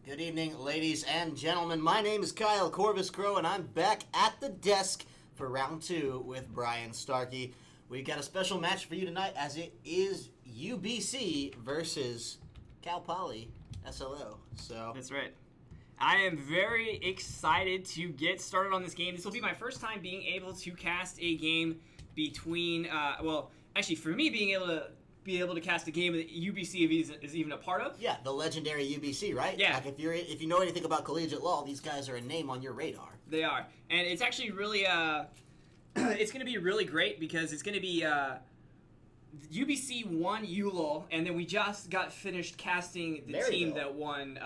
Good evening, ladies and gentlemen. My name is Kyle Corvus Crow, and I'm back at the desk for round 2 with Brian Starkey. We've got a special match for you tonight, as it is UBC versus Cal Poly SLO. So that's right. I am very excited to get started on this game. This will be my first time being able to cast a game between, for me, being able to cast a game that UBC is even a part of. Yeah, the legendary UBC, right? Yeah. Like if you know anything about collegiate LoL, these guys are a name on your radar. They are, and it's actually really it's going to be really great because it's going to be UBC won ULOL, and then we just got finished casting the team that won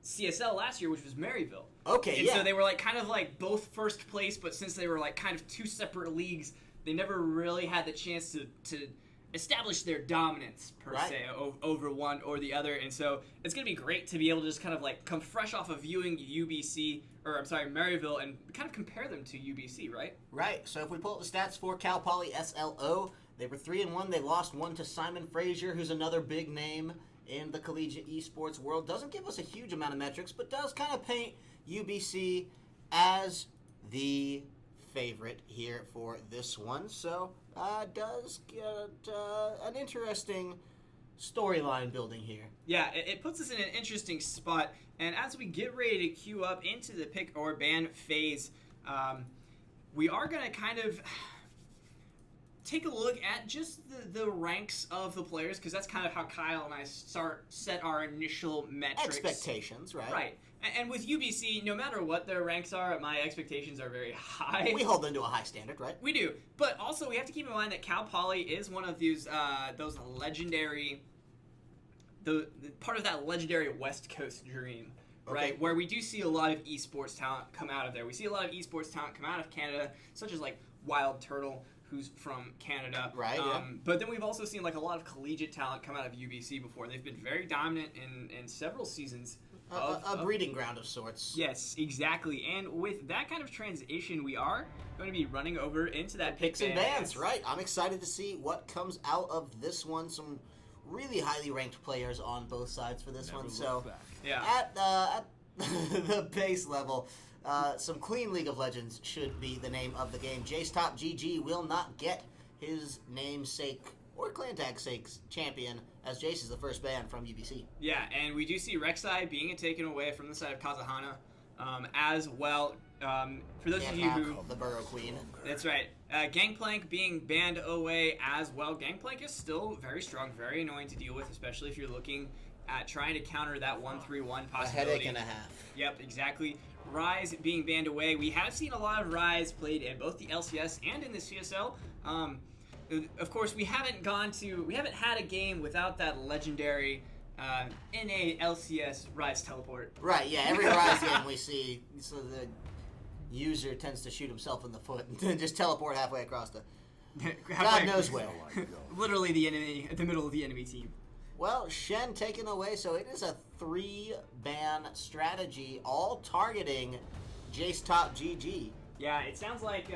CSL last year, which was Maryville. Okay, and so they were kind of both first place, but since they were kind of two separate leagues, they never really had the chance to establish their dominance per se over one or the other. And so it's going to be great to be able to just kind of come fresh off of viewing Maryville and kind of compare them to UBC, right? Right. So if we pull up the stats for Cal Poly SLO, they were 3-1. They lost one to Simon Frazier, who's another big name in the collegiate esports world. Doesn't give us a huge amount of metrics, but does kind of paint UBC as the favorite here for this one. So does get an interesting storyline building here. Yeah, it puts us in an interesting spot. And as we get ready to queue up into the pick or ban phase, we are going to kind of take a look at just the ranks of the players, because that's kind of how Kyle and I set our initial metrics. Expectations, right? Right. And with UBC, no matter what their ranks are, my expectations are very high. We hold them to a high standard, right? We do. But also, we have to keep in mind that Cal Poly is one of those legendary, the part of that legendary West Coast dream. Right, okay. Where we do see a lot of esports talent come out of there. We see a lot of esports talent come out of Canada, such as Wild Turtle, who's from Canada. Right, yeah. But then we've also seen a lot of collegiate talent come out of UBC before. They've been very dominant in several seasons. A breeding ground of sorts. Yes, exactly. And with that kind of transition, we are going to be running over into that picks and bans. Right. I'm excited to see what comes out of this one. Some really highly ranked players on both sides for this one. So yeah. At the base level, some clean League of Legends should be the name of the game. Jace Top GG will not get his namesake or clan tag sake's champion, as Jace is the first ban from UBC. Yeah, and we do see Rek'Sai being taken away from the side of Kazahana as well. For those of you who... the Burrow Queen. That's right. Gangplank being banned away as well. Gangplank is still very strong, very annoying to deal with, especially if you're looking at trying to counter that 1-3-1 possibility. A headache and a half. Yep, exactly. Ryze being banned away. We have seen a lot of Ryze played in both the LCS and in the CSL. Of course, we haven't had a game without that legendary NA LCS Ryze teleport. Right, yeah, every Ryze game we see, so the user tends to shoot himself in the foot and then just teleport halfway across the... God knows where. Literally the middle of the enemy team. Well, Shen taken away, so it is a 3-ban strategy, all targeting Jace Top GG. Yeah, it sounds like...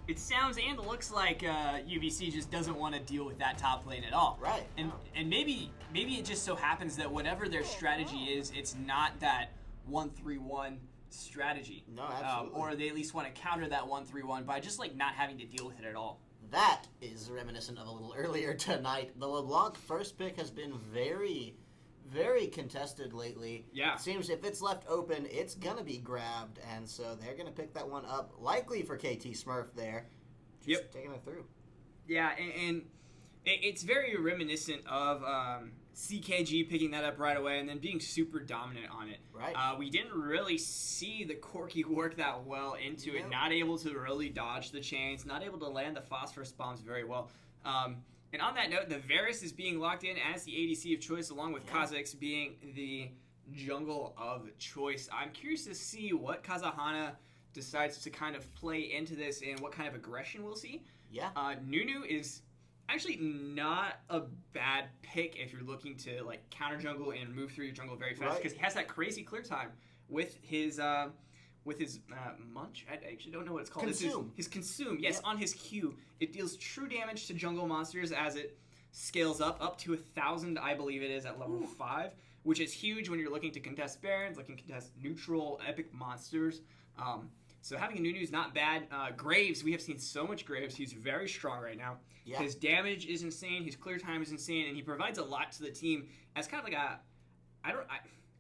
It sounds and looks like UBC just doesn't want to deal with that top lane at all. Right. And maybe it just so happens that whatever their strategy is, it's not that 1-3-1 strategy. No, absolutely. Or they at least want to counter that 1-3-1 by just not having to deal with it at all. That is reminiscent of a little earlier tonight. The LeBlanc first pick has been very, very contested lately. Yeah. It seems if it's left open, it's going to be grabbed, and so they're going to pick that one up, likely for KT Smurf there. Just taking it through. Yeah, and it's very reminiscent of CKG picking that up right away and then being super dominant on it. Right. We didn't really see the Corki work that well into it, not able to really dodge the chains, not able to land the phosphorus bombs very well. And on that note, the Varus is being locked in as the ADC of choice, along with Kha'Zix being the jungle of choice. I'm curious to see what Kazahana decides to kind of play into this and what kind of aggression we'll see. Yeah. Nunu is actually not a bad pick if you're looking to counter jungle and move through your jungle very fast, because he has that crazy clear time with his munch. I actually don't know what it's called. Consume. His consume. Yes, on his Q, it deals true damage to jungle monsters as it scales up to 1,000, I believe it is, at level 5, which is huge when you're looking to contest Barons, looking to contest neutral, epic monsters. So having a Nunu is not bad. Graves, we have seen so much Graves. He's very strong right now. Yeah. His damage is insane. His clear time is insane, and he provides a lot to the team as kind of like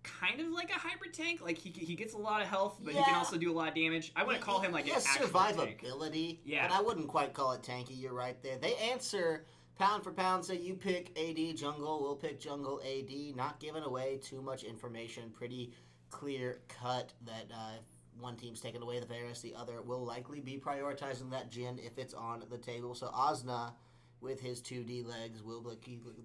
kind of like a hybrid tank. Like he gets a lot of health, but he can also do a lot of damage. I wouldn't call him like an actual survivability. Tank. Yeah, but I wouldn't quite call it tanky. You're right there. They answer pound for pound. Say you pick AD jungle, we'll pick jungle AD. Not giving away too much information. Pretty clear cut that one team's taking away the Varus, the other will likely be prioritizing that Jhin if it's on the table. So Osna, with his 2D legs, will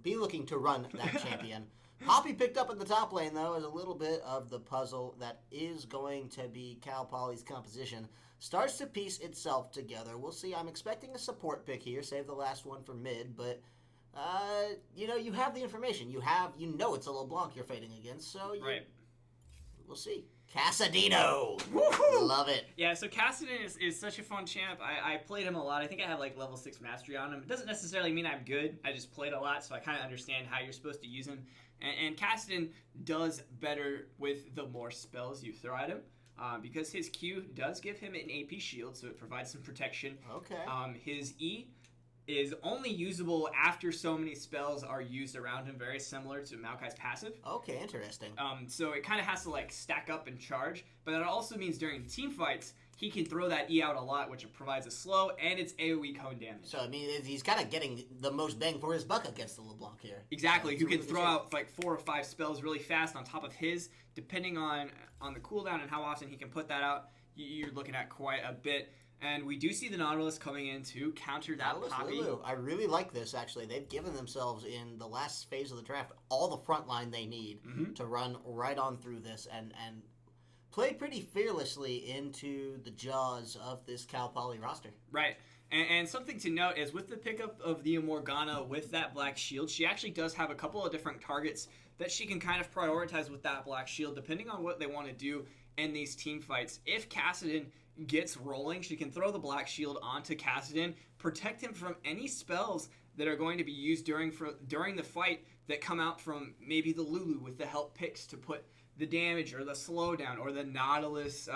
be looking to run that champion. Poppy picked up in the top lane, though, as a little bit of the puzzle that is going to be Cal Poly's composition starts to piece itself together. We'll see. I'm expecting a support pick here. Save the last one for mid, but you have the information. You know it's a LeBlanc you're fading against, so we'll see. Casadino! Woohoo! Love it. Yeah, so Casadin is such a fun champ. I played him a lot. I think I have like level 6 mastery on him. It doesn't necessarily mean I'm good. I just played a lot, so I kind of understand how you're supposed to use him. And Casadin does better with the more spells you throw at him. Because his Q does give him an AP shield, so it provides some protection. Okay. His E is only usable after so many spells are used around him, very similar to Maokai's passive. Okay, interesting. So it kind of has to like stack up and charge, but that also means during team fights, he can throw that E out a lot, which provides a slow, and it's AoE cone damage. So, I mean, he's kind of getting the most bang for his buck against the LeBlanc here. Exactly. You can throw out like 4 or 5 spells really fast on top of his, depending on the cooldown and how often he can put that out. You're looking at quite a bit. And we do see the Nautilus coming in to counter that Poppy. Lulu. I really like this, actually. They've given themselves, in the last phase of the draft, all the front line they need to run right on through this and play pretty fearlessly into the jaws of this Cal Poly roster. Right. And something to note is with the pickup of the Morgana with that black shield, she actually does have a couple of different targets that she can kind of prioritize with that black shield, depending on what they want to do in these team fights. If Cassidy gets rolling, she can throw the black shield onto Cassidy, protect him from any spells that are going to be used during the fight that come out from maybe the Lulu with the help picks to put the damage or the slowdown or the Nautilus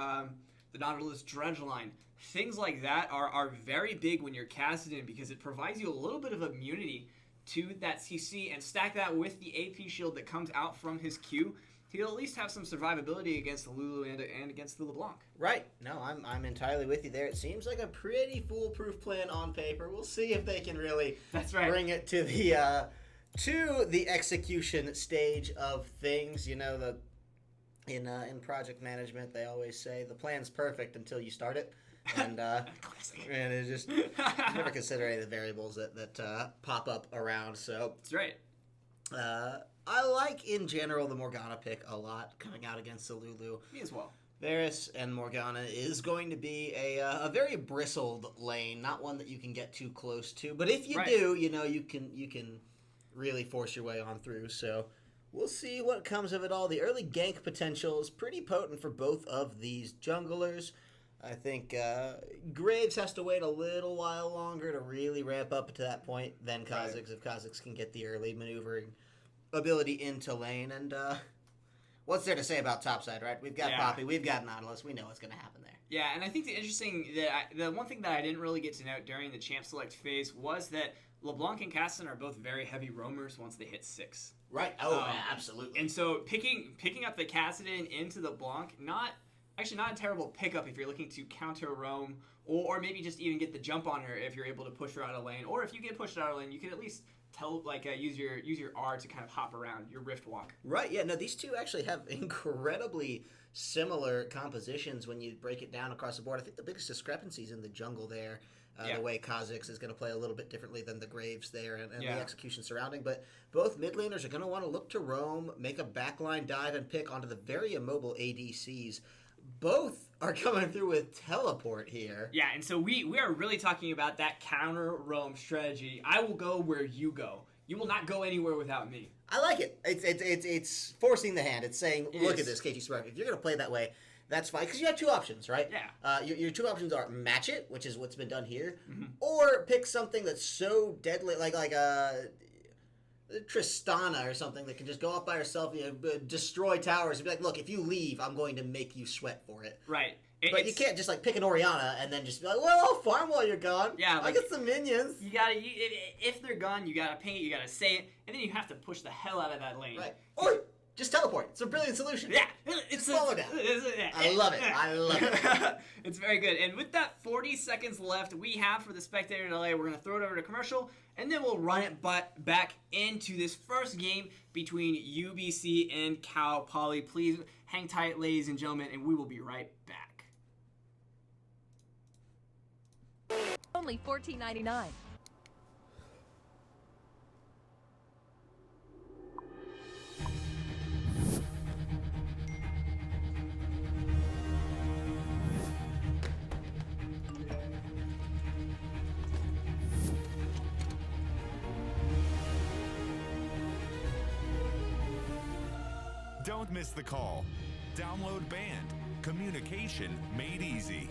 dredge line. Things like that are very big when you're Cassidy because it provides you a little bit of immunity to that CC, and stack that with the AP shield that comes out from his Q. He'll at least have some survivability against the Lulu and against the LeBlanc. Right. No, I'm entirely with you there. It seems like a pretty foolproof plan on paper. We'll see if they can really bring it to the execution stage of things. You know, in project management, they always say the plan's perfect until you start it. And it just never consider any of the variables that pop up around. So that's right. I like, in general, the Morgana pick a lot coming out against the Lulu. Me as well. Varus and Morgana is going to be a very bristled lane, not one that you can get too close to. But if you do, you can really force your way on through. So we'll see what comes of it all. The early gank potential is pretty potent for both of these junglers. I think Graves has to wait a little while longer to really ramp up to that point than Kha'Zix, if Kha'Zix can get the early maneuvering ability into lane. And what's there to say about topside, right? We've got Poppy, we've got Nautilus, we know what's going to happen there. Yeah, and I think the one thing that I didn't really get to note during the champ select phase was that LeBlanc and Cassidy are both very heavy roamers once they hit 6. Right. Oh, absolutely. And so picking up the Cassidy into the Blanc, not a terrible pickup if you're looking to counter roam, or maybe just even get the jump on her if you're able to push her out of lane. Or if you get pushed out of lane, you can at least use your R to kind of hop around your rift walk. Right. Yeah. No, these two actually have incredibly similar compositions when you break it down across the board. I think the biggest discrepancy is in the jungle there. The way Kha'Zix is going to play a little bit differently than the Graves there, and the execution surrounding. But both mid laners are going to want to look to roam, make a backline dive, and pick onto the very immobile ADCs. Both are coming through with teleport here. Yeah, and so we are really talking about that counter roam strategy. I will go where you go. You will not go anywhere without me. I like it. It's forcing the hand. It's saying, look at this, KG Spark. If you're going to play that way, that's fine, because you have two options, right? Yeah. Your two options are match it, which is what's been done here, or pick something that's so deadly, like Tristana or something that can just go off by herself, destroy towers, and be like, look, if you leave, I'm going to make you sweat for it. Right. But you can't just like pick an Orianna and then just be like, well, I'll farm while you're gone. Yeah, I get some minions. You gotta, if they're gone, you gotta ping it, you gotta say it, and then you have to push the hell out of that lane. Right. Or just teleport. It's a brilliant solution. Yeah, it's follow down. I love it. I love it. It's very good. And with that 40 seconds left we have for the spectator delay, we're gonna throw it over to commercial, and then we'll run it back into this first game between UBC and Cal Poly. Please hang tight, ladies and gentlemen, and we will be right back. Only $14.99. Don't miss the call. Download Band. Communication made easy.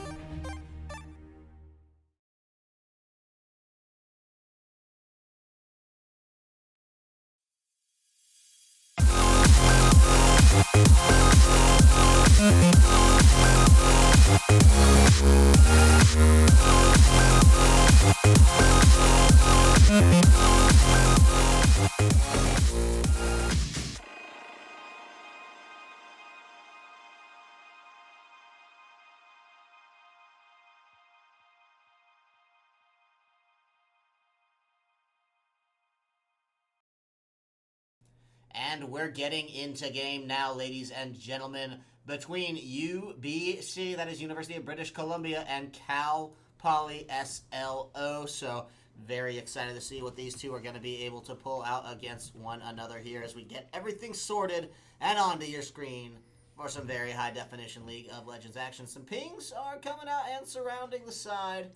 And we're getting into game now, ladies and gentlemen, between UBC, that is University of British Columbia, and Cal Poly SLO. So very excited to see what these two are going to be able to pull out against one another here as we get everything sorted and onto your screen for some very high-definition League of Legends action. Some pings are coming out and surrounding the side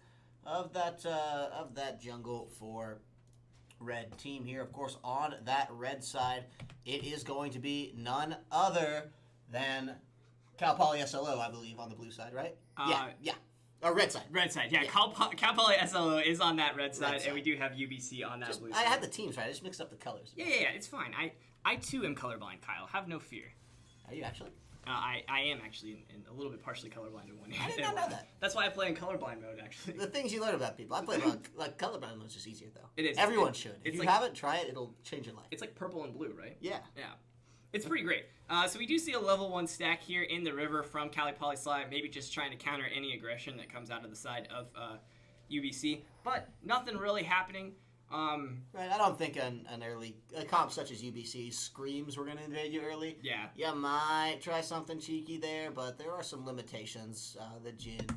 of that jungle for red team here. Of course, on that red side, it is going to be none other than Cal Poly SLO, I believe, on the blue side, right? Yeah. Or red side. Red side, yeah. Cal Poly SLO is on that red side, and we do have UBC on that blue side. I had the teams right. I just mixed up the colors. Yeah, it's fine. I too am colorblind, Kyle. Have no fear. Are you actually? I am actually in a little bit partially colorblind in one hand. I did not know that. That's why I play in colorblind mode, actually. The things you learn about people. I play like colorblind mode is just easier, though. It is. Everyone should. If you haven't, try it. It'll change your life. It's like purple and blue, right? Yeah. Yeah. It's pretty great. So we do see a level 1 stack here in the river from Cal Poly Slide, maybe just trying to counter any aggression that comes out of the side of UBC. But nothing really happening. Right, I don't think a comp such as UBC screams we're going to invade you early. Yeah. You might try something cheeky there, but there are some limitations. The Jhin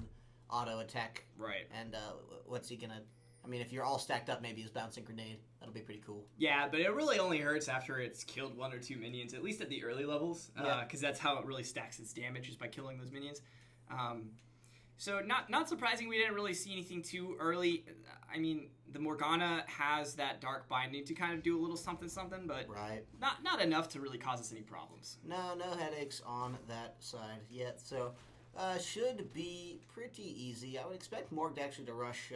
auto attack. Right. And what's he going to... I mean, if you're all stacked up, maybe his bouncing grenade. That'll be pretty cool. Yeah, but it really only hurts after it's killed 1 or 2 minions, at least at the early levels, because that's how it really stacks its damage, is by killing those minions. So not surprising we didn't really see anything too early. I mean, the Morgana has that dark binding to kind of do a little something, but right. not enough to really cause us any problems. No headaches on that side yet, so should be pretty easy. I would expect Morg actually to rush,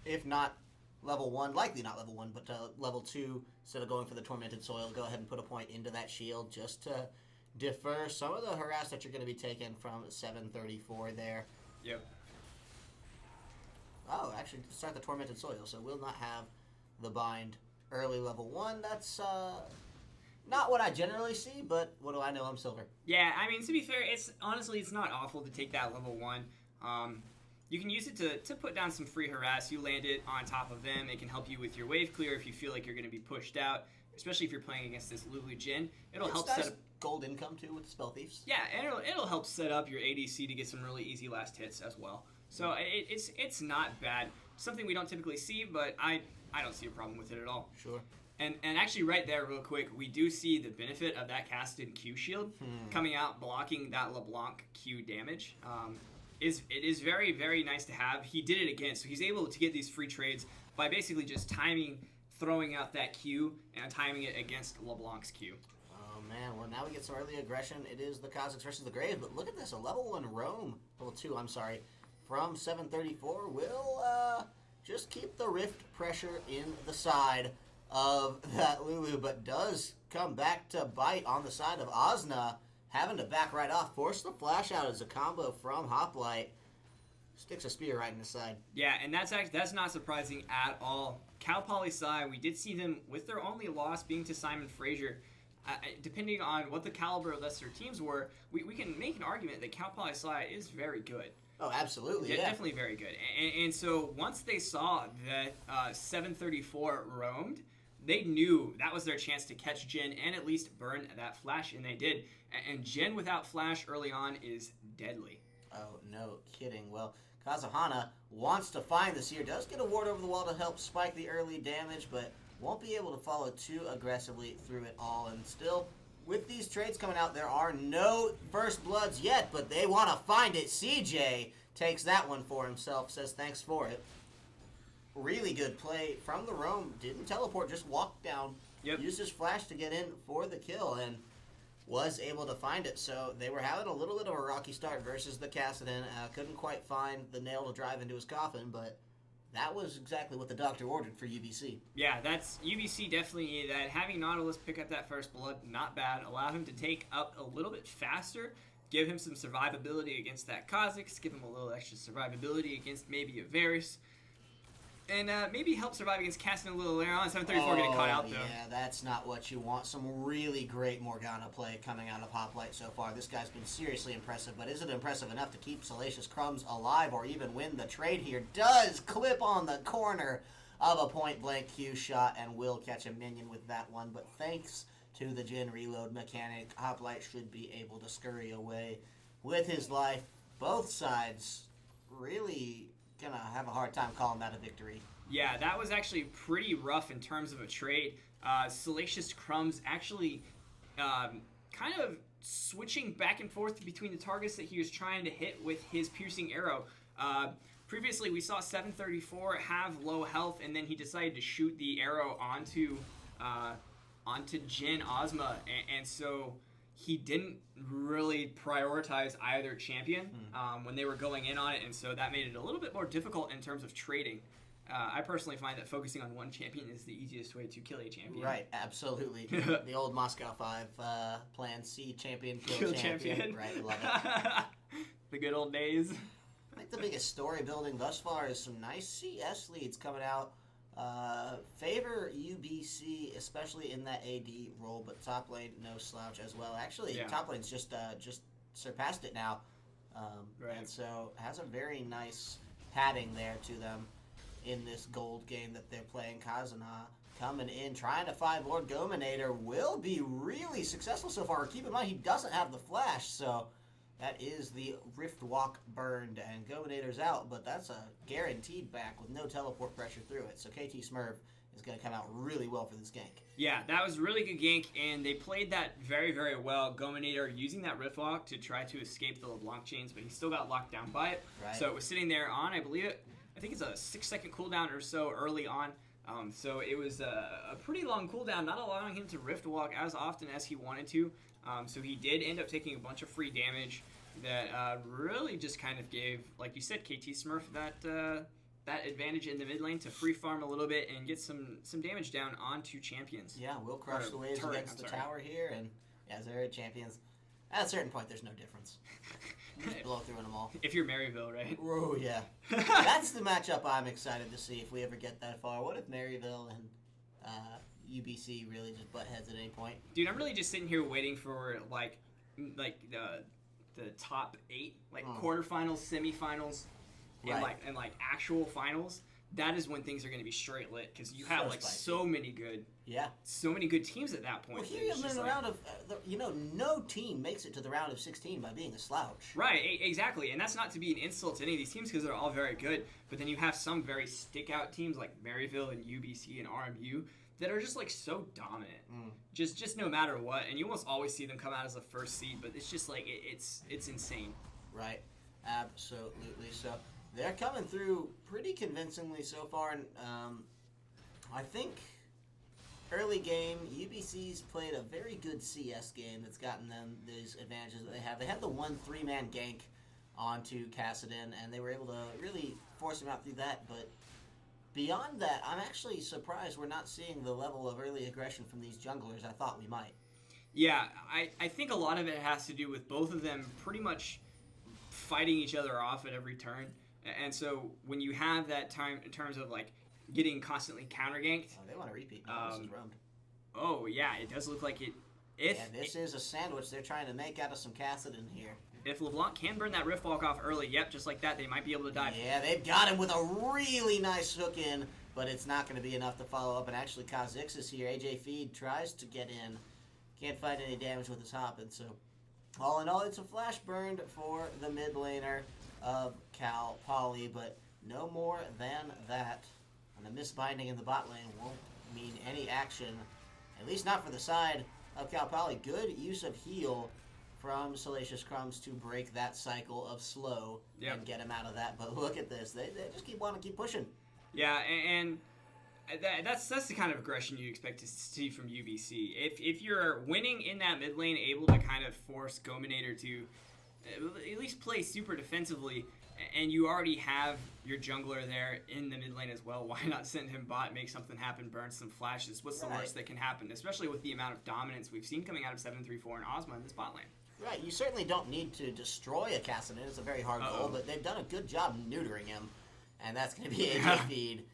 if not level 1, likely not level 1, but level 2, instead of going for the Tormented Soil, go ahead and put a point into that shield just to defer some of the harass that you're going to be taking from 734 there. Yep. Oh, actually, start the Tormented Soil, so we'll not have the bind early level 1. That's not what I generally see, but what do I know? I'm silver. Yeah, I mean, to be fair, it's not awful to take that level 1. You can use it to put down some free harass. You land it on top of them. It can help you with your wave clear if you feel like you're going to be pushed out, especially if you're playing against this Lulu Jhin. It'll help set up gold income too with Spell Thieves. Yeah, and it'll help set up your ADC to get some really easy last hits as well. So it's not bad. Something we don't typically see, but I don't see a problem with it at all. Sure. And actually right there, real quick, we do see the benefit of that casted Q shield coming out, blocking that LeBlanc Q damage. It is very, very nice to have. He did it again, so he's able to get these free trades by basically just throwing out that Q and timing it against LeBlanc's Q. Oh man, well now we get some early aggression. It is the Kha'Zix versus the Graves, but look at this, a level 1 roam, level 2, I'm sorry, from 734 will just keep the rift pressure in the side of that Lulu, but does come back to bite on the side of Ozna, having to back right off, force the flash out as a combo from Hoplite. Sticks a spear right in the side. Yeah, and that's not surprising at all. Cal Poly Psi, we did see them with their only loss being to Simon Fraser. Depending on what the caliber of their teams were, we can make an argument that Cal Poly Psi is very good. Oh, absolutely, yeah. Definitely very good. And so once they saw that 734 roamed, they knew that was their chance to catch Jin and at least burn that flash, and they did. And Jin without flash early on is deadly. Oh, no kidding. Well, Kazuhana wants to find the Seer, does get a ward over the wall to help spike the early damage, but won't be able to follow too aggressively through it all. And still, with these trades coming out, there are no first bloods yet, but they want to find it. CJ takes that one for himself, says thanks for it. Really good play from the roam. Didn't teleport, just walked down. Yep. Used his flash to get in for the kill, and was able to find it. So they were having a little bit of a rocky start versus the Kassadin. Couldn't quite find the nail to drive into his coffin, but that was exactly what the doctor ordered for UBC. Yeah, that's UBC definitely needed that. Having Nautilus pick up that first blood, not bad. Allow him to take up a little bit faster. Give him some survivability against that Kha'Zix. Give him a little extra survivability against maybe a Varus. And maybe help survive against Casting a little later on. 734 getting caught out, though. Yeah, that's not what you want. Some really great Morgana play coming out of Hoplite so far. This guy's been seriously impressive, but is it impressive enough to keep Salacious Crumbs alive or even win the trade here? Does clip on the corner of a point-blank Q shot and will catch a minion with that one, but thanks to the Jin reload mechanic, Hoplite should be able to scurry away with his life. Both sides really gonna have a hard time calling that a victory. Yeah, that was actually pretty rough in terms of a trade. Salacious Crumbs actually kind of switching back and forth between the targets that he was trying to hit with his piercing arrow. Previously, we saw 734 have low health, and then he decided to shoot the arrow onto Jin Ozma, and so he didn't really prioritize either champion when they were going in on it, and so that made it a little bit more difficult in terms of trading. I personally find that focusing on one champion is the easiest way to kill a champion. Right, absolutely. The old Moscow 5 plan, C champion, kill champion. Right, love it. The good old days. I think the biggest story building thus far is some nice CS leads coming out. Favor UBC, especially in that AD role, but top lane no slouch as well. Actually, Yeah. top lane's just surpassed it now, Right. and so has a very nice padding there to them in this gold game that they're playing. Kazuna coming in, trying to find Lord Gominator, will be really successful so far. Keep in mind, he doesn't have the flash, so that is the Rift Walk burned, and Gominator's out, but that's a guaranteed back with no teleport pressure through it. So KT Smurf is going to come out really well for this gank. Yeah, that was a really good gank, and they played that very, very well. Gominator using that Rift Walk to try to escape the LeBlanc chains, but he still got locked down by it. Right. So it was sitting there on, I think it's a 6-second cooldown or so early on. So it was a pretty long cooldown, not allowing him to Rift Walk as often as he wanted to. So he did end up taking a bunch of free damage that really just kind of gave, like you said, KT Smurf that advantage in the mid lane to free farm a little bit and get some damage down onto champions. Yeah, we'll crush the waves against the tower here, and as they're champions, at a certain point, there's no difference. Just blow through them all. If you're Maryville, right? Oh, yeah. That's the matchup I'm excited to see if we ever get that far. What if Maryville and UBC really just butt heads at any point? Dude, I'm really just sitting here waiting for, like the top 8, like quarterfinals, semifinals, Right. and actual finals. That is when things are going to be straight lit, because you have spicy. so many good teams at that point. Well, here you have in the round of, no team makes it to the round of 16 by being a slouch. Right, exactly, and that's not to be an insult to any of these teams because they're all very good. But then you have some very stick-out teams like Maryville and UBC and RMU that are just so dominant, just no matter what. And you almost always see them come out as a first seed, but it's just it's insane. Right, absolutely. So they're coming through pretty convincingly so far, and I think early game UBC's played a very good CS game that's gotten them these advantages that they have. They had the 1-3-man gank onto Kassadin, and they were able to really force him out through that, but beyond that, I'm actually surprised we're not seeing the level of early aggression from these junglers I thought we might. Yeah, I think a lot of it has to do with both of them pretty much fighting each other off at every turn. And so when you have that time in terms of like getting constantly counter ganked. Oh, they want to repeat. This is roamed. Oh yeah, it does look like it. This is a sandwich they're trying to make out of some Kassadin here. If LeBlanc can burn that Rift Walk off early, yep, just like that, they might be able to dive. Yeah, they've got him with a really nice hook in, but it's not going to be enough to follow up. And actually, Kha'Zix is here. AJ Feed tries to get in. Can't find any damage with his hopping. So, all in all, it's a flash burned for the mid laner of Cal Poly, but no more than that. And the misbinding in the bot lane won't mean any action, at least not for the side of Cal Poly. Good use of heal from Salacious Crumbs to break that cycle of slow and get him out of that. But look at this. They just want to keep pushing. Yeah, and that's the kind of aggression you expect to see from UBC. If you're winning in that mid lane, able to kind of force Gominator to at least play super defensively, and you already have your jungler there in the mid lane as well, why not send him bot, make something happen, burn some flashes? What's the worst that can happen, especially with the amount of dominance we've seen coming out of 7-3-4 and Ozma in this bot lane? Right, you certainly don't need to destroy a Kassadin. It's a very hard goal, but they've done a good job neutering him, and that's going to be AJ Feed.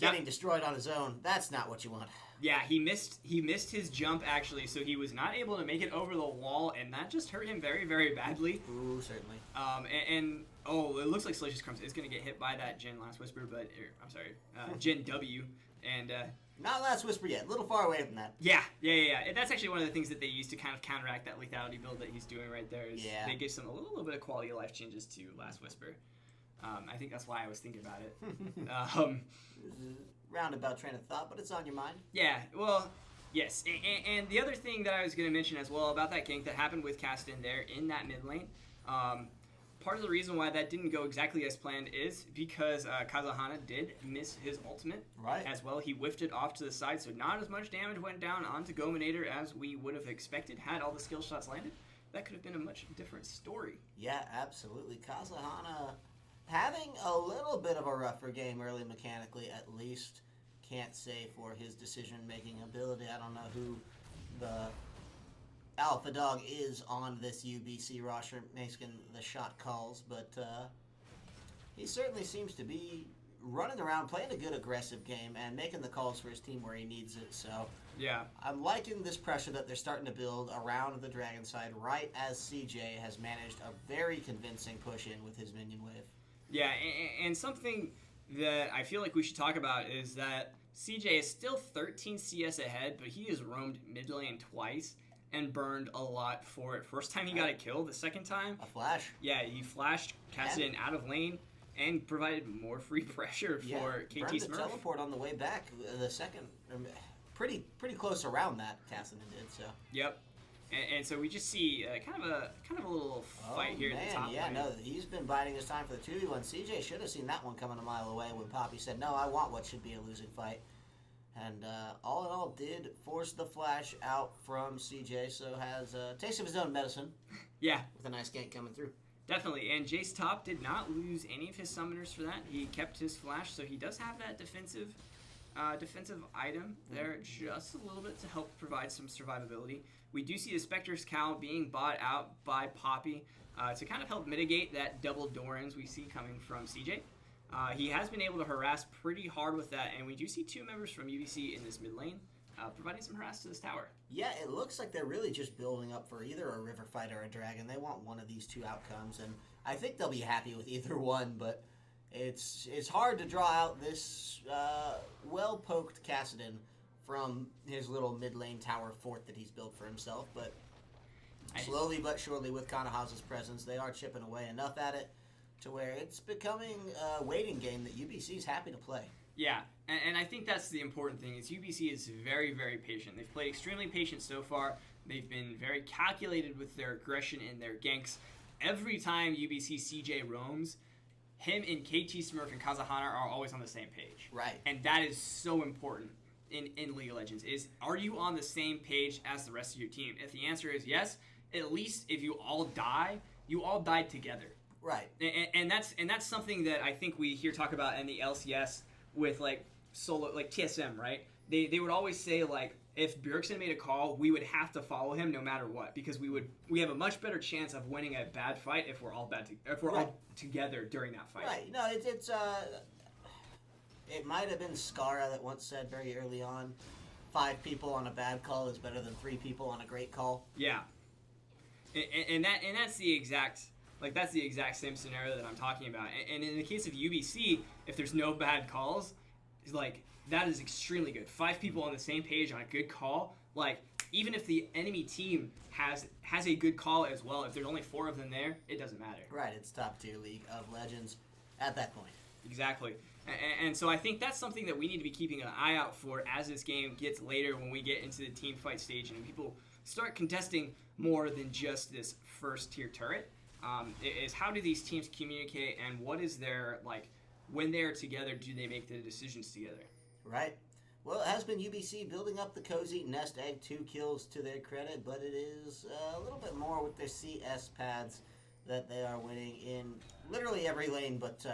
Getting destroyed on his own, that's not what you want. Yeah, he missed his jump, actually, so he was not able to make it over the wall, and that just hurt him very, very badly. Ooh, certainly. It looks like Salacious Crumbs is going to get hit by that Jhin Last Whisper, Jhin W, and... Not Last Whisper yet. A little far away from that. Yeah. And that's actually one of the things that they use to kind of counteract that lethality build that he's doing right there. They give some a little bit of quality of life changes to Last Whisper. I think that's why I was thinking about it. Roundabout train of thought, but it's on your mind. Yeah, well, yes. And the other thing that I was going to mention as well about that gank that happened with Kassadin there in that mid lane, part of the reason why that didn't go exactly as planned is because Kazahana did miss his ultimate as well. He whiffed it off to the side, so not as much damage went down onto Gominator as we would have expected had all the skill shots landed. That could have been a much different story. Yeah, absolutely. Kazahana having a little bit of a rougher game early mechanically, at least. Can't say for his decision-making ability. I don't know who the alpha dog is on this UBC roster making the shot calls, but he certainly seems to be running around, playing a good aggressive game, and making the calls for his team where he needs it. So yeah, I'm liking this pressure that they're starting to build around the Dragon side, right as CJ has managed a very convincing push in with his minion wave. Yeah, and something that I feel like we should talk about is that CJ is still 13 CS ahead, but he has roamed mid lane twice and burned a lot for it. First time he got a kill, the second time... A flash. Yeah, he flashed Kassadin out of lane and provided more free pressure for KT burned Smurf. The teleport on the way back, the second... Pretty close around that, Kassadin did, so... Yep. And so we just see kind of a little fight here at the top lane. No, he's been biding his time for the 2v1. CJ should have seen that one coming a mile away when Poppy said, no, I want what should be a losing fight. And all in all, did force the flash out from CJ, so has a taste of his own medicine. Yeah. With a nice gank coming through. Definitely, and Jace Top did not lose any of his summoners for that. He kept his flash, so he does have that defensive item there just a little bit to help provide some survivability. We do see the Spectre's Cowl being bought out by Poppy to kind of help mitigate that double Dorans we see coming from CJ. He has been able to harass pretty hard with that, and we do see two members from UBC in this mid lane providing some harass to this tower. Yeah, it looks like they're really just building up for either a River Fight or a Dragon. They want one of these two outcomes, and I think they'll be happy with either one, but it's hard to draw out this well-poked Kassadin from his little mid-lane tower fort that he's built for himself, but slowly but surely with Kanahasa's presence, they are chipping away enough at it to where it's becoming a waiting game that UBC's happy to play. Yeah, and I think that's the important thing, is UBC is very, very patient. They've played extremely patient so far. They've been very calculated with their aggression and their ganks. Every time UBC CJ roams, him and KT Smurf and Kazahana are always on the same page. Right. And that is so important in League of Legends, is are you on the same page as the rest of your team? If the answer is yes, at least if you all die, you all died together. Right. And that's something that I think we hear talk about in the LCS with like solo, like TSM, right? They would always say like, if Bjergsen made a call, we would have to follow him no matter what, because we have a much better chance of winning a bad fight if we're all all together during that fight. Right. No, it might have been Skara that once said very early on, 5 people on a bad call is better than 3 people on a great call. Yeah. And that's the exact same scenario that I'm talking about. And in the case of UBC, if there's no bad calls, like, that is extremely good. 5 people on the same page on a good call, like, even if the enemy team has a good call as well, if there's only 4 of them there, it doesn't matter. Right, it's top tier League of Legends at that point. Exactly. And so I think that's something that we need to be keeping an eye out for as this game gets later, when we get into the team fight stage and people start contesting more than just this first tier turret. Is how do these teams communicate, and what is their, like, when they're together, do they make the decisions together? Right. Well, it has been UBC building up the cozy nest egg, 2 kills to their credit, but it is a little bit more with their CS pads that they are winning in literally every lane, but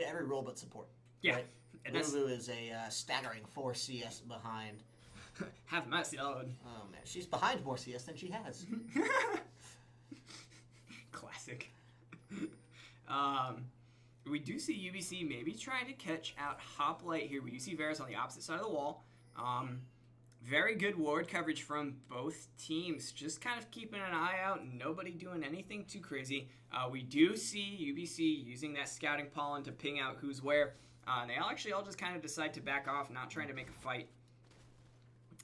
every role but support. Yeah. Right? Lulu is a staggering 4 CS behind. Have mercy, Lord. Oh, man. She's behind more CS than she has. Classic. We do see UBC maybe trying to catch out Hoplite here. We do see Varus on the opposite side of the wall. Very good ward coverage from both teams. Just kind of keeping an eye out. Nobody doing anything too crazy. We do see UBC using that scouting pollen to ping out who's where. They all just kind of decide to back off, not trying to make a fight.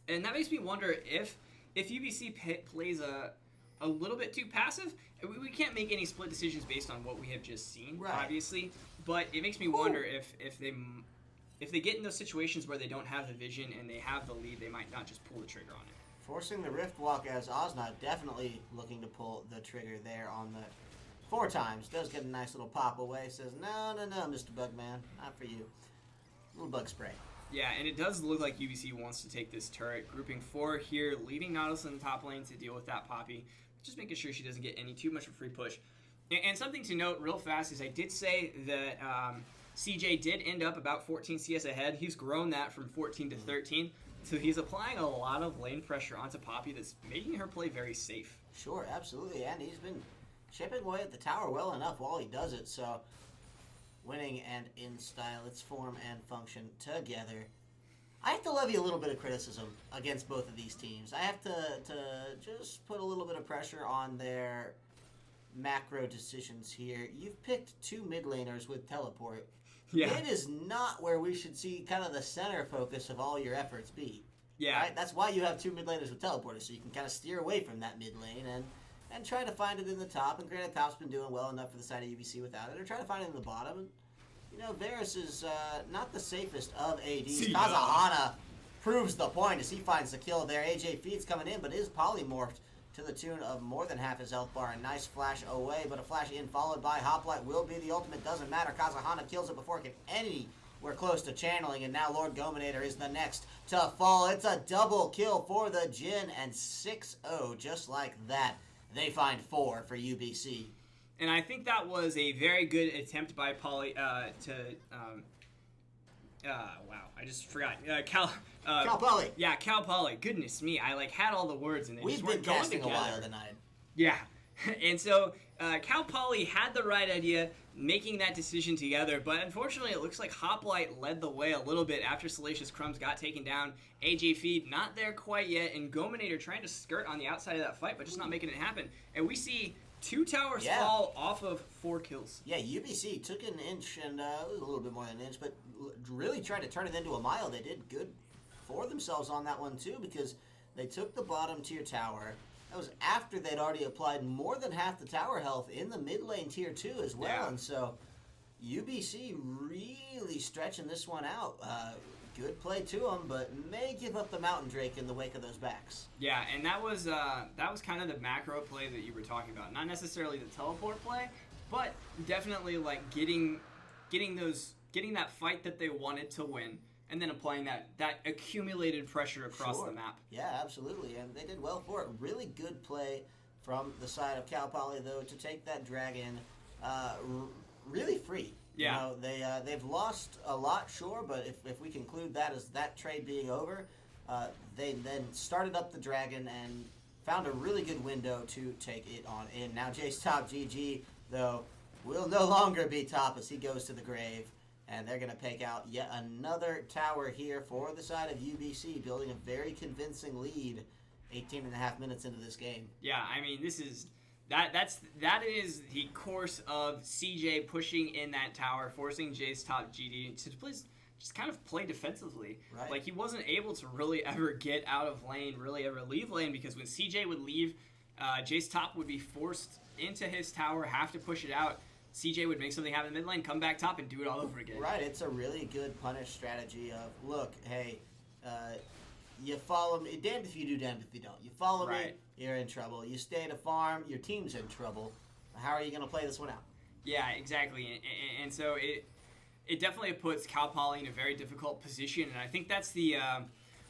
And that makes me wonder if UBC plays a little bit too passive. We can't make any split decisions based on what we have just seen, right, obviously. But it makes me wonder if they get in those situations where they don't have the vision and they have the lead, they might not just pull the trigger on it. Forcing the Rift Walk, as Osnod definitely looking to pull the trigger there on the 4 times. Does get a nice little pop away. Says, no, Mr. Bugman, not for you. Little bug spray. Yeah, and it does look like UBC wants to take this turret. Grouping 4 here, leaving Nautilus in the top lane to deal with that Poppy. Just making sure she doesn't get too much of a free push. And something to note real fast is I did say that CJ did end up about 14 CS ahead. He's grown that from 14 to 13. So he's applying a lot of lane pressure onto Poppy that's making her play very safe. Sure, absolutely. And he's been chipping away at the tower well enough while he does it. So winning and in style, its form and function together. I have to levy a little bit of criticism against both of these teams. I have to just put a little bit of pressure on their macro decisions here. You've picked 2 mid laners with teleport. Yeah. It is not where we should see kind of the center focus of all your efforts be. Yeah. Right? That's why you have 2 mid laners with teleporters, so you can kind of steer away from that mid lane and try to find it in the top. And granted, top's been doing well enough for the side of UBC without it, or try to find it in the bottom. And, you know, Varus is not the safest of ADs. Kazahana proves the point as he finds the kill there. AJ Feed's coming in, but is polymorphed to the tune of more than half his health bar. A nice flash away, but a flash in followed by Hoplite will be the ultimate. Doesn't matter. Kazahana kills it before it can anywhere close to channeling, and now Lord Gominator is the next to fall. It's a double kill for the Jhin, and 6-0 just like that. They find 4 for UBC. And I think that was a very good attempt by Poly wow, I just forgot. Cal Poly. Yeah, Cal Poly. Goodness me, I had all the words and they just weren't going together. We've been casting a while tonight. Yeah, and so Cal Poly had the right idea, making that decision together, but unfortunately it looks like Hoplite led the way a little bit after Salacious Crumbs got taken down. AJ Feed not there quite yet, and Gominator trying to skirt on the outside of that fight, but just not making it happen. And we see 2 towers fall off of 4 kills. Yeah, UBC took an inch, and it was a little bit more than an inch, but really tried to turn it into a mile. They did good for themselves on that one, too, because they took the bottom tier tower. That was after they'd already applied more than half the tower health in the mid lane tier 2 as well. Yeah. And so UBC really stretching this one out. Good play to them, but may give up the Mountain Drake in the wake of those backs. Yeah, and that was kind of the macro play that you were talking about. Not necessarily the teleport play, but definitely getting that fight that they wanted to win, and then applying that accumulated pressure across the map. Yeah, absolutely, and they did well for it. Really good play from the side of Cal Poly, though, to take that dragon really free. Yeah. They've lost a lot, sure, but if we conclude that as that trade being over, they then started up the Dragon and found a really good window to take it on in. Now Jace Top GG, though, will no longer be top as he goes to the grave, and they're going to pick out yet another tower here for the side of UBC, building a very convincing lead 18 and a half minutes into this game. Yeah, I mean, this is... That is the course of CJ pushing in that tower, forcing Jace Top GD to just kind of play defensively. Right. Like, he wasn't able to really ever get out of lane, really ever leave lane, because when CJ would leave, Jace Top would be forced into his tower, have to push it out. CJ would make something happen in mid lane, come back top, and do it all over again. Right, it's a really good punish strategy of, look, hey, you follow me, damned if you do, damned if you don't. You follow me, you're in trouble. You stay to farm, your team's in trouble. How are you going to play this one out? Yeah, exactly. And so it definitely puts Cal Poly in a very difficult position, and I think that's the...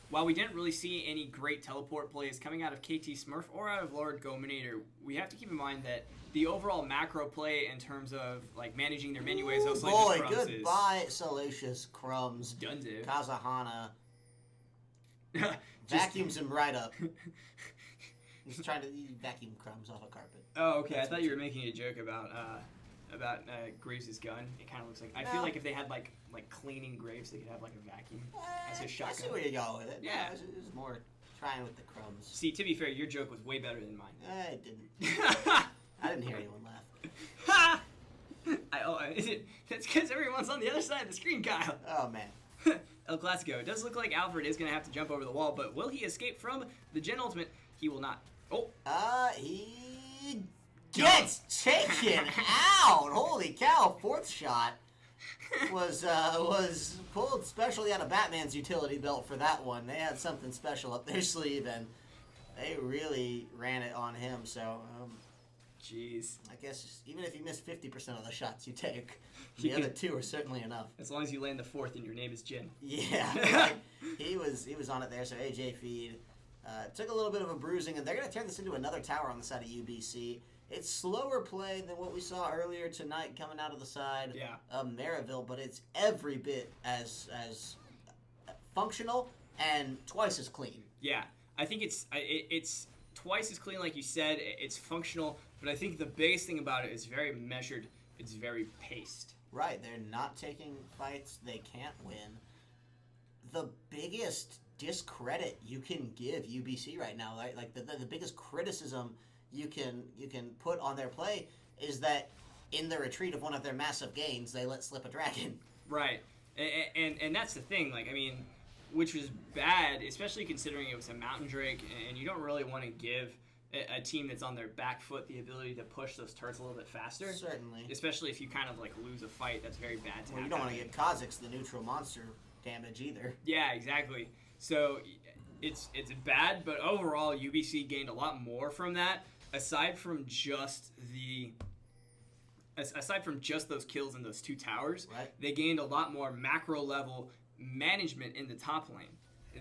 while we didn't really see any great teleport plays coming out of KT Smurf or out of Lord Gominator, we have to keep in mind that the overall macro play in terms of like managing their menu ways, boy, goodbye, Salacious Crumbs. Dunzo. Kazahana. Vacuums him right up. He's trying to vacuum crumbs off a carpet. Oh, okay. I thought you were making a joke about Graves' gun. It kind of looks like... I feel like if they had like cleaning Graves, they could have like a vacuum as a shotgun. I see where you're going with it. Yeah. No, it was more trying with the crumbs. See, to be fair, your joke was way better than mine. It didn't. I didn't hear anyone laugh. That's because everyone's on the other side of the screen, Kyle. Oh, man. El Clasico. It does look like Alfred is going to have to jump over the wall, but will he escape from the Gen Ultimate? He will not. Oh. He gets taken out. Holy cow! Fourth shot was pulled specially out of Batman's utility belt for that one. They had something special up their sleeve, and they really ran it on him. So, jeez. I guess even if you miss 50% of the shots you take, the other two are certainly enough. As long as you land the fourth and your name is Jin. Yeah, he was on it there. So AJ Feed took a little bit of a bruising, and they're going to turn this into another tower on the side of UBC. It's slower play than what we saw earlier tonight coming out of the side of Maryville, but it's every bit as functional and twice as clean. Yeah, I think it's twice as clean, like you said. It's functional, but I think the biggest thing about it is very measured. It's very paced. Right, they're not taking fights they can't win. The biggest discredit you can give UBC right now, right? Like the biggest criticism you can put on their play is that in the retreat of one of their massive gains, they let slip a dragon. Right, and that's the thing. Like, I mean, which was bad, especially considering it was a Mountain Drake, and you don't really want to give a team that's on their back foot the ability to push those turrets a little bit faster. Certainly. Especially if you kind of like lose a fight, that's very bad to have. You don't want to give Kha'Zix the neutral monster damage either. Yeah, exactly. So it's bad, but overall UBC gained a lot more from that. Aside from just those kills in those two towers, right. They gained a lot more macro level management in the top lane.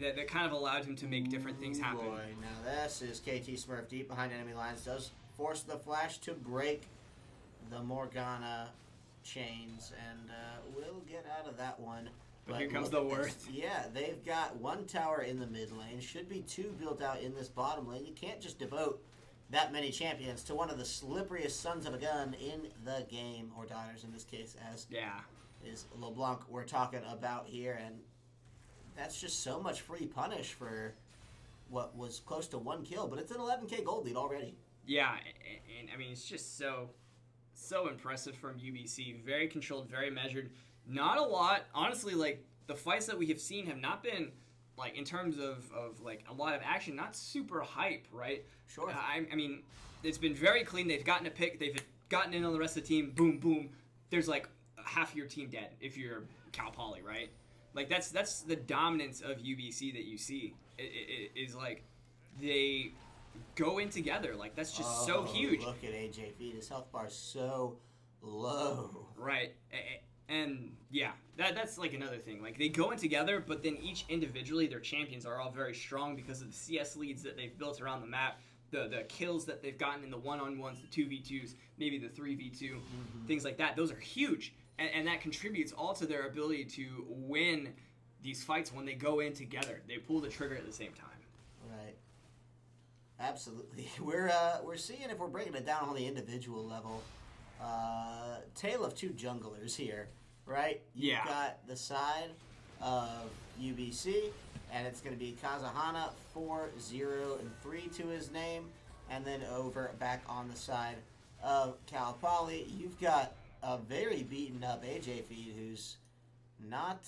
That kind of allowed him to make different things happen. Boy, now this is KT Smurf deep behind enemy lines. Does force the flash to break the Morgana chains, and will get out of that one. But here comes the worst. Yeah, they've got one tower in the mid lane. Should be two built out in this bottom lane. You can't just devote that many champions to one of the slipperiest sons of a gun in the game, or daughters in this case, as is LeBlanc we're talking about here, and that's just so much free punish for what was close to one kill, but it's an 11k gold lead already. Yeah, and I mean, it's just so impressive from UBC. Very controlled, very measured. Not a lot, honestly, like, the fights that we have seen have not been, like, in terms of like, a lot of action, not super hype, right? Sure. I mean, it's been very clean. They've gotten a pick. They've gotten in on the rest of the team. Boom, boom. There's, like, half your team dead if you're Cal Poly, right? Like, that's the dominance of UBC that you see. It is, like, they go in together. Like, that's just so huge. Look at AJ Feed. His health bar is so low. Right. And, yeah, that's, like, another thing. Like, they go in together, but then each individually, their champions are all very strong because of the CS leads that they've built around the map. the kills that they've gotten in the 1-on-1s, the 2v2s, maybe the 3v2, things like that. Those are huge, and that contributes all to their ability to win these fights when they go in together. They pull the trigger at the same time. Right. Absolutely. We're seeing, if we're breaking it down on the individual level, tale of two junglers here, right? You've got the side of UBC, and it's going to be Kazahana, 4-0-3 to his name, and then over back on the side of Cal Poly, you've got a very beaten up AJ Feed who's not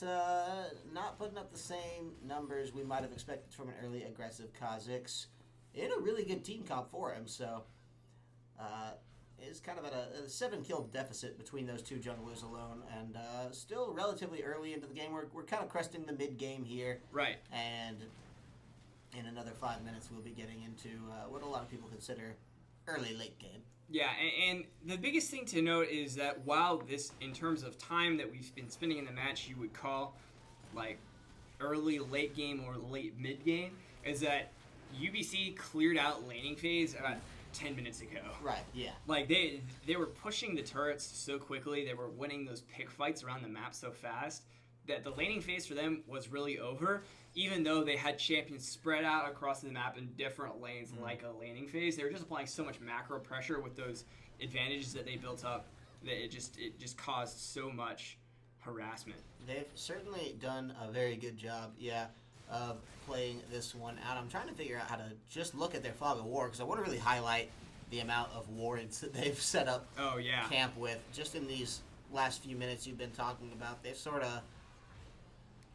putting up the same numbers we might have expected from an early aggressive Kha'Zix in a really good team comp for him. So is kind of at a 7-kill deficit between those two junglers alone, and still relatively early into the game. We're kind of cresting the mid game here, right? And in another 5 minutes, we'll be getting into what a lot of people consider early late game. Yeah, and the biggest thing to note is that while this, in terms of time that we've been spending in the match, you would call like early late game or late mid game, is that UBC cleared out laning phase about 10 minutes ago. Right, yeah. Like they were pushing the turrets so quickly, they were winning those pick fights around the map so fast that the laning phase for them was really over. Even though they had champions spread out across the map in different lanes like a laning phase, they were just applying so much macro pressure with those advantages that they built up that it just caused so much harassment. They've certainly done a very good job, of playing this one out. I'm trying to figure out how to just look at their fog of war, because I want to really highlight the amount of wards that they've set up camp with. Just in these last few minutes you've been talking about, they've sort of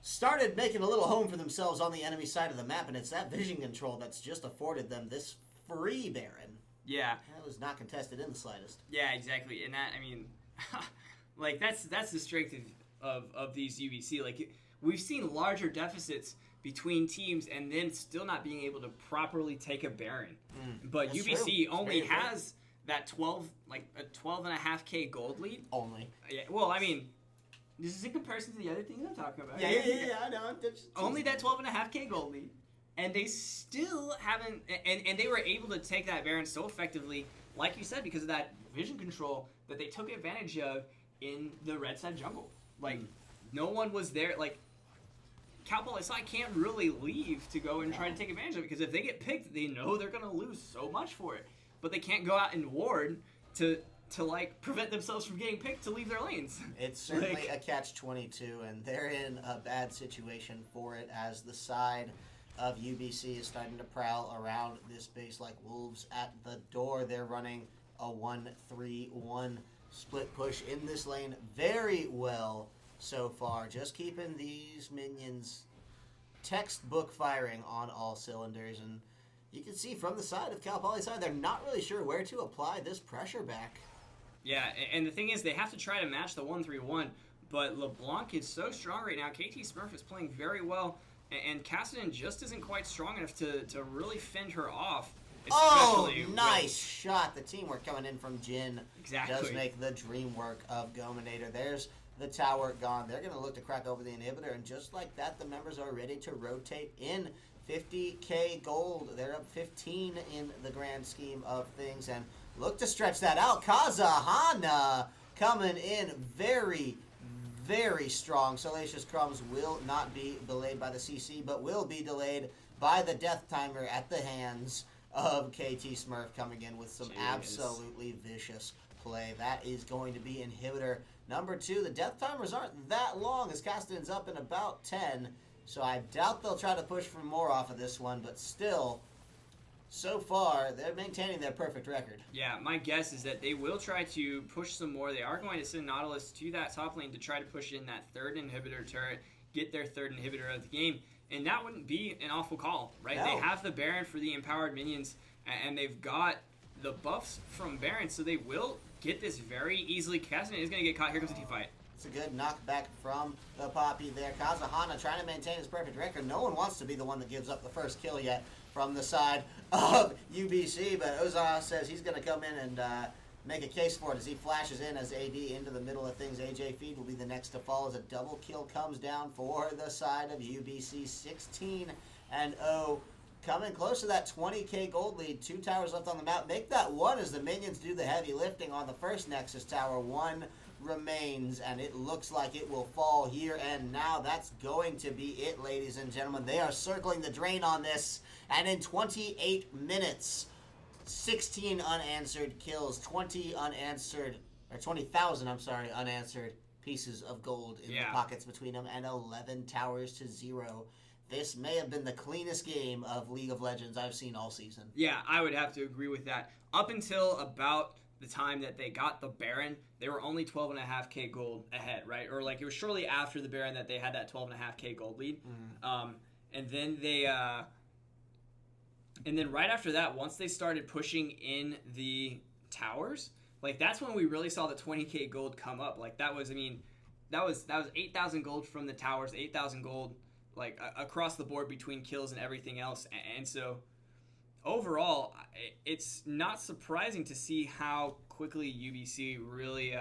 started making a little home for themselves on the enemy side of the map, and it's that vision control that's just afforded them this free Baron. Yeah. That was not contested in the slightest. Yeah, exactly. And that, I mean, like, that's the strength of these UBC. Like, we've seen larger deficits between teams and then still not being able to properly take a Baron. But UBC only has that 12.5K gold lead. Only. Yeah, well, I mean, this is in comparison to the other things I'm talking about. Yeah, I know. Only that 12.5K gold lead. And they still haven't... And they were able to take that Baron so effectively, like you said, because of that vision control that they took advantage of in the red side jungle. Like, no one was there. Like, Cal Poly can't really leave to go and try to take advantage of it, because if they get picked, they know they're going to lose so much for it. But they can't go out and ward to like prevent themselves from getting picked to leave their lanes. It's certainly a catch-22, and they're in a bad situation for it, as the side of UBC is starting to prowl around this base like wolves at the door. They're running a 1-3-1 split push in this lane very well so far, just keeping these minions textbook firing on all cylinders. And you can see from the side of Cal Poly's side, they're not really sure where to apply this pressure back. Yeah, and the thing is, they have to try to match the 1-3-1, but LeBlanc is so strong right now. KT Smurf is playing very well, and Cassidy just isn't quite strong enough to really fend her off. Nice shot. The teamwork coming in from Jin does make the dream work of Gominator. There's the tower gone. They're going to look to crack over the inhibitor, and just like that, the members are ready to rotate in. 50K gold. They're up 15 in the grand scheme of things, and look to stretch that out. Kazahana coming in very, very strong. Salacious Crumbs will not be delayed by the CC, but will be delayed by the death timer at the hands of KT Smurf, coming in with some absolutely vicious play. That is going to be inhibitor number 2. The death timers aren't that long, as Castan's up in about 10, so I doubt they'll try to push for more off of this one, but still, so far, they're maintaining their perfect record. Yeah, my guess is that they will try to push some more. They are going to send Nautilus to that top lane to try to push in that third inhibitor turret, get their third inhibitor of the game, and that wouldn't be an awful call, right? No. They have the Baron for the empowered minions, and they've got the buffs from Baron, so they will get this very easily. Cassidy is going to get caught. Here comes the team fight. It's a good knockback from the Poppy there. Kazahana trying to maintain his perfect record. No one wants to be the one that gives up the first kill yet from the side of UBC, but Ozana says he's going to come in and make a case for it as he flashes in as AD into the middle of things. AJ Feed will be the next to fall as a double kill comes down for the side of UBC. 16-0 Coming close to that 20k gold lead. 2 towers left on the map. Make that 1 as the minions do the heavy lifting on the first Nexus tower. 1 remains, and it looks like it will fall here and now. That's going to be it, ladies and gentlemen. They are circling the drain on this, and in 28 minutes, 16 unanswered kills, 20,000, unanswered pieces of gold in the pockets between them, and 11 towers to 0. This may have been the cleanest game of League of Legends I've seen all season. Yeah, I would have to agree with that. Up until about the time that they got the Baron, they were only 12.5k gold ahead, right? Or like it was shortly after the Baron that they had that 12.5k gold lead. And then and then right after that, once they started pushing in the towers, like that's when we really saw the 20k gold come up. Like that was 8,000 gold from the towers, 8,000 gold like across the board between kills and everything else. And so overall, it's not surprising to see how quickly UBC really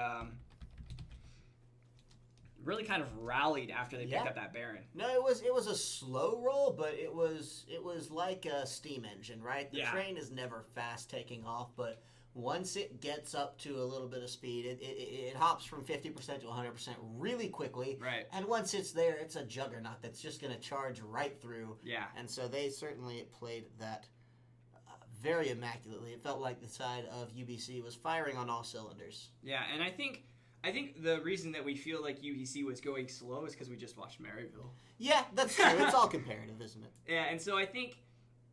kind of rallied after they picked up that Baron. No, it was a slow roll, but it was like a steam engine, right? The train is never fast taking off, but once it gets up to a little bit of speed, it hops from 50% to 100% really quickly. Right. And once it's there, it's a juggernaut that's just going to charge right through. Yeah. And so they certainly played that very immaculately. It felt like the side of UBC was firing on all cylinders. Yeah, and I think the reason that we feel like UBC was going slow is because we just watched Maryville. Yeah, that's true. It's all comparative, isn't it? Yeah, and so I think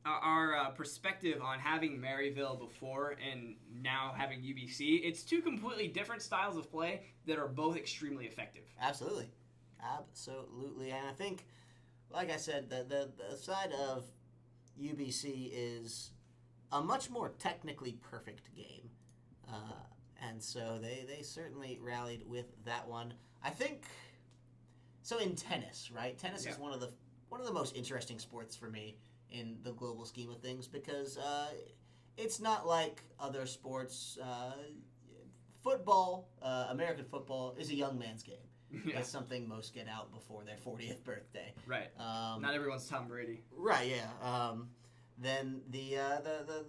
our perspective on having Maryville before and now having UBC, it's two completely different styles of play that are both extremely effective. Absolutely. Absolutely. And I think, like I said, the side of UBC is a much more technically perfect game. And so they certainly rallied with that one. I think, so in tennis, right? Tennis is one of the most interesting sports for me in the global scheme of things, because it's not like other sports. Football, American football, is a young man's game. Yeah. It's something most get out before their 40th birthday. Right. Not everyone's Tom Brady. Right, yeah. Then the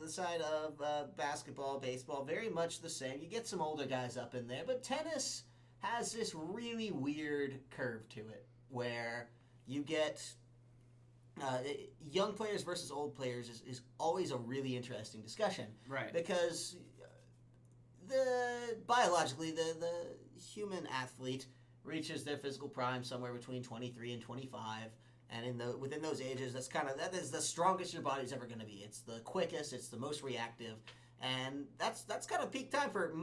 side of basketball, baseball, very much the same. You get some older guys up in there, but tennis has this really weird curve to it, where you get young players versus old players is always a really interesting discussion. Right. Because biologically, the human athlete reaches their physical prime somewhere between 23 and 25. And within those ages, that is the strongest your body's ever going to be. It's the quickest. It's the most reactive, and that's kind of peak time for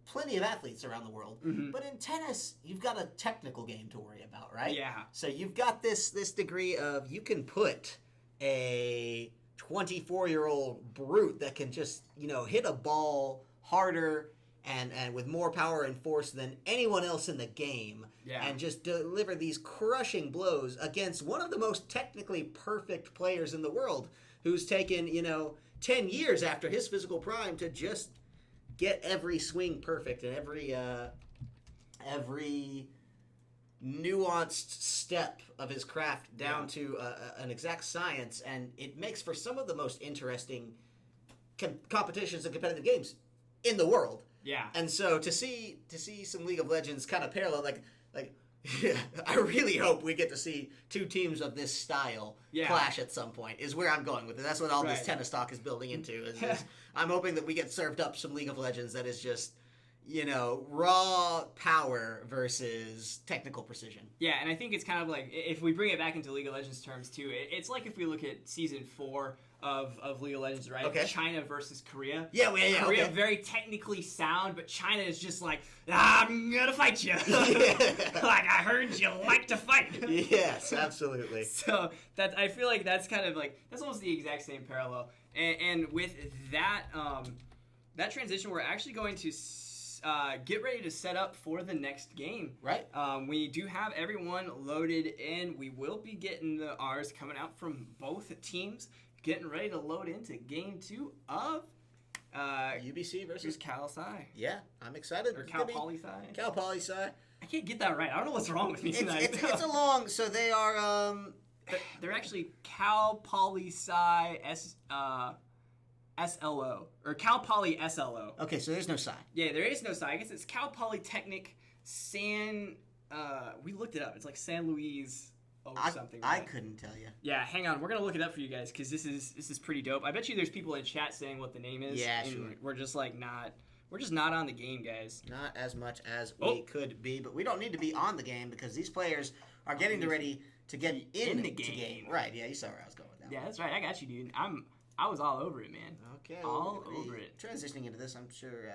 plenty of athletes around the world. Mm-hmm. But in tennis, you've got a technical game to worry about, right? Yeah. So you've got this degree of, you can put a 24-year-old brute that can just hit a ball harder and with more power and force than anyone else in the game, and just deliver these crushing blows against one of the most technically perfect players in the world, who's taken 10 years after his physical prime to just get every swing perfect and every nuanced step of his craft down to an exact science, and it makes for some of the most interesting competitions and competitive games in the world. Yeah. And so to see some League of Legends kind of parallel, like I really hope we get to see two teams of this style clash at some point, is where I'm going with it. That's what all this tennis talk is building into. Is I'm hoping that we get served up some League of Legends that is just, raw power versus technical precision. Yeah, and I think it's kind of like, if we bring it back into League of Legends terms too, it's like if we look at Season 4 of League of Legends, right? Okay. China versus Korea. Yeah. Korea very technically sound, but China is just like, I'm gonna fight you. Like, I heard you like to fight. Yes, absolutely. So I feel like that's kind of like, that's almost the exact same parallel. And with that that transition, we're actually going to get ready to set up for the next game. Right. We do have everyone loaded in. We will be getting ours coming out from both teams, getting ready to load into Game 2 of UBC versus Cal Sci. Yeah, I'm excited. Or Cal Poly Sci. Cal Poly Sci. I can't get that right. I don't know what's wrong with me tonight. It's a long. So they are. They're actually Cal Poly Sci SLO or Cal Poly SLO. Okay, so there's no Psi. Yeah, there is no Sci. I guess it's Cal Polytechnic San. We looked it up. It's like San Luis. Something. I couldn't tell you. Yeah, hang on. We're gonna look it up for you guys because this is pretty dope. I bet you there's people in chat saying what the name is. Yeah, and sure. We're just like not. We're just not on the game, guys. Not as much as we could be, but we don't need to be on the game because these players are getting ready to get in the game. Right? Yeah, you saw where I was going with that. Yeah, that's right. I got you, dude. I was all over it, man. Okay. All over it. Transitioning into this, I'm sure